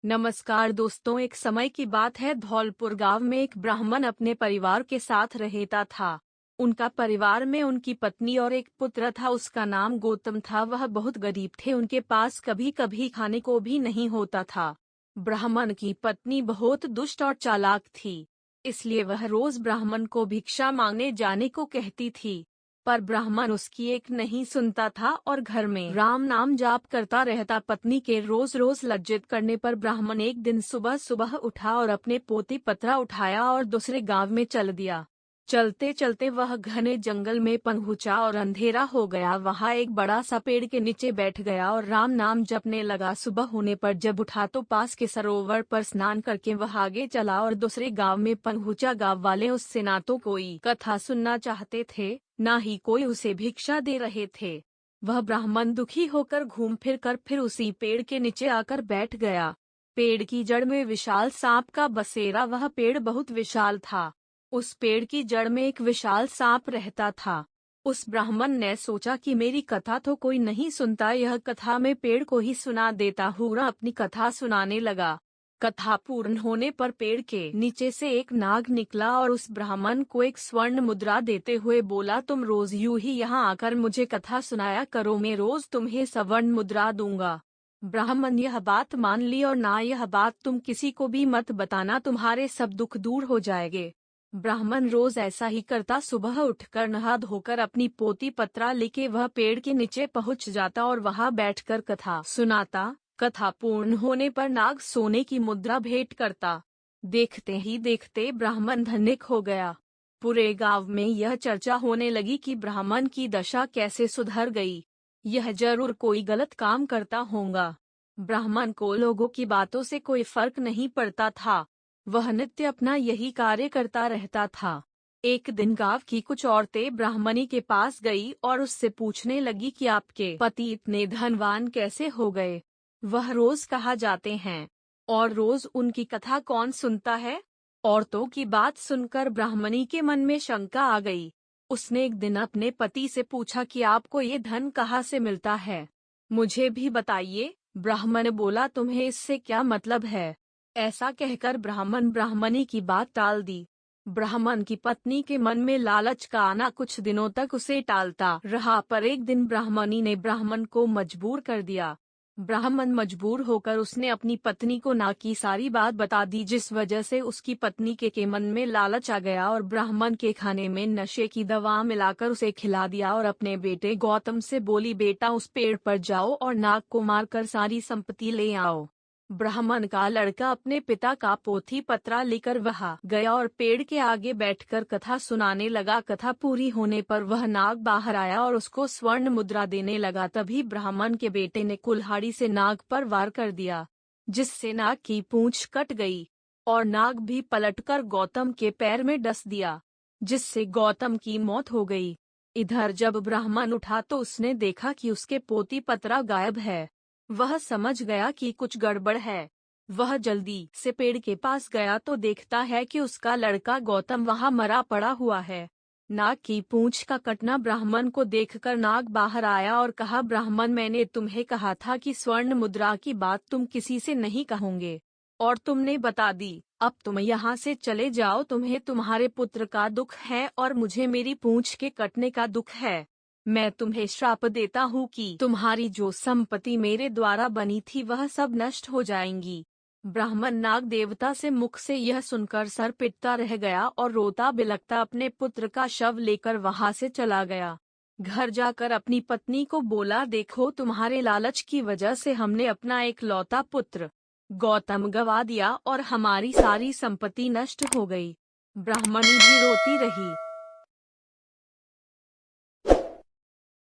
नमस्कार दोस्तों, एक समय की बात है। धौलपुर गांव में एक ब्राह्मण अपने परिवार के साथ रहता था। उनका परिवार में उनकी पत्नी और एक पुत्र था। उसका नाम गौतम था। वह बहुत गरीब थे। उनके पास कभी कभी खाने को भी नहीं होता था। ब्राह्मण की पत्नी बहुत दुष्ट और चालाक थी, इसलिए वह रोज ब्राह्मण को भिक्षा मांगने जाने को कहती थी। पर ब्राह्मण उसकी एक नहीं सुनता था और घर में राम नाम जाप करता रहता। पत्नी के रोज रोज लज्जित करने पर ब्राह्मण एक दिन सुबह सुबह उठा और अपने पोती पत्रा उठाया और दूसरे गांव में चल दिया। चलते चलते वह घने जंगल में पहुंचा और अंधेरा हो गया। वहां एक बड़ा सा पेड़ के नीचे बैठ गया और राम नाम जपने लगा। सुबह होने पर जब उठा तो पास के सरोवर पर स्नान करके वह आगे चला और दूसरे गांव में पहुंचा। गांव वाले उससे ना तो कोई कथा सुनना चाहते थे, ना ही कोई उसे भिक्षा दे रहे थे। वह ब्राह्मण दुखी होकर घूम फिर उसी पेड़ के नीचे आकर बैठ गया। पेड़ की जड़ में विशाल सांप का बसेरा। वह पेड़ बहुत विशाल था। उस पेड़ की जड़ में एक विशाल सांप रहता था। उस ब्राह्मण ने सोचा कि मेरी कथा तो कोई नहीं सुनता, यह कथा मैं पेड़ को ही सुना देता हूँ। वह अपनी कथा सुनाने लगा। कथा पूर्ण होने पर पेड़ के नीचे से एक नाग निकला और उस ब्राह्मण को एक स्वर्ण मुद्रा देते हुए बोला, तुम रोज यूं ही यहाँ आकर मुझे कथा सुनाया करो, मैं रोज तुम्हें स्वर्ण मुद्रा दूंगा। ब्राह्मण यह बात मान ली और ना यह बात तुम किसी को भी मत बताना, तुम्हारे सब दुख दूर हो जाएंगे। ब्राह्मण रोज ऐसा ही करता। सुबह उठकर नहा धोकर अपनी पोती पत्रा लेके वह पेड़ के नीचे पहुंच जाता और वहां बैठकर कथा सुनाता। कथा पूर्ण होने पर नाग सोने की मुद्रा भेंट करता। देखते ही देखते ब्राह्मण धनिक हो गया। पूरे गांव में यह चर्चा होने लगी कि ब्राह्मण की दशा कैसे सुधर गई। यह जरूर कोई गलत काम करता होगा। ब्राह्मण को लोगों की बातों से कोई फर्क नहीं पड़ता था। वह नित्य अपना यही कार्य करता रहता था। एक दिन गांव की कुछ औरतें ब्राह्मणी के पास गई और उससे पूछने लगी कि आपके पति इतने धनवान कैसे हो गए। वह रोज कहाँ जाते हैं और रोज उनकी कथा कौन सुनता है। औरतों की बात सुनकर ब्राह्मणी के मन में शंका आ गई। उसने एक दिन अपने पति से पूछा कि आपको ये धन कहाँ से मिलता है, मुझे भी बताइए। ब्राह्मण बोला, तुम्हें इससे क्या मतलब है। ऐसा कहकर ब्राह्मण ब्राह्मणी की बात टाल दी। ब्राह्मण की पत्नी के मन में लालच का आना कुछ दिनों तक उसे टालता रहा, पर एक दिन ब्राह्मणी ने ब्राह्मण को मजबूर कर दिया। ब्राह्मण मजबूर होकर उसने अपनी पत्नी को ना की सारी बात बता दी, जिस वजह से उसकी पत्नी के मन में लालच आ गया और ब्राह्मण के खाने में नशे की दवा मिलाकर उसे खिला दिया और अपने बेटे गौतम से बोली, बेटा उस पेड़ पर जाओ और नाग को मारकर सारी संपत्ति ले आओ। ब्राह्मण का लड़का अपने पिता का पोथी पत्रा लेकर वहां गया और पेड़ के आगे बैठकर कथा सुनाने लगा। कथा पूरी होने पर वह नाग बाहर आया और उसको स्वर्ण मुद्रा देने लगा। तभी ब्राह्मण के बेटे ने कुल्हाड़ी से नाग पर वार कर दिया, जिससे नाग की पूंछ कट गई और नाग भी पलटकर गौतम के पैर में डस दिया, जिससे गौतम की मौत हो गई। इधर जब ब्राह्मण उठा तो उसने देखा कि उसके पोती पत्रा गायब है। वह समझ गया कि कुछ गड़बड़ है। वह जल्दी से पेड़ के पास गया तो देखता है कि उसका लड़का गौतम वहां मरा पड़ा हुआ है। नाग की पूंछ का कटना ब्राह्मण को देखकर नाग बाहर आया और कहा, ब्राह्मण, मैंने तुम्हें कहा था कि स्वर्ण मुद्रा की बात तुम किसी से नहीं कहोगे और तुमने बता दी। अब तुम यहाँ से चले जाओ, तुम्हें तुम्हारे पुत्र का दुख है और मुझे मेरी पूंछ के कटने का दुख है। मैं तुम्हें श्राप देता हूँ कि तुम्हारी जो संपत्ति मेरे द्वारा बनी थी वह सब नष्ट हो जाएंगी। ब्राह्मण नाग देवता से मुख से यह सुनकर सर पिटता रह गया और रोता बिलखता अपने पुत्र का शव लेकर वहां से चला गया। घर जाकर अपनी पत्नी को बोला, देखो तुम्हारे लालच की वजह से हमने अपना एक लौता पुत्र गौतम गवा दिया और हमारी सारी संपत्ति नष्ट हो गई। ब्राह्मणी भी रोती रही।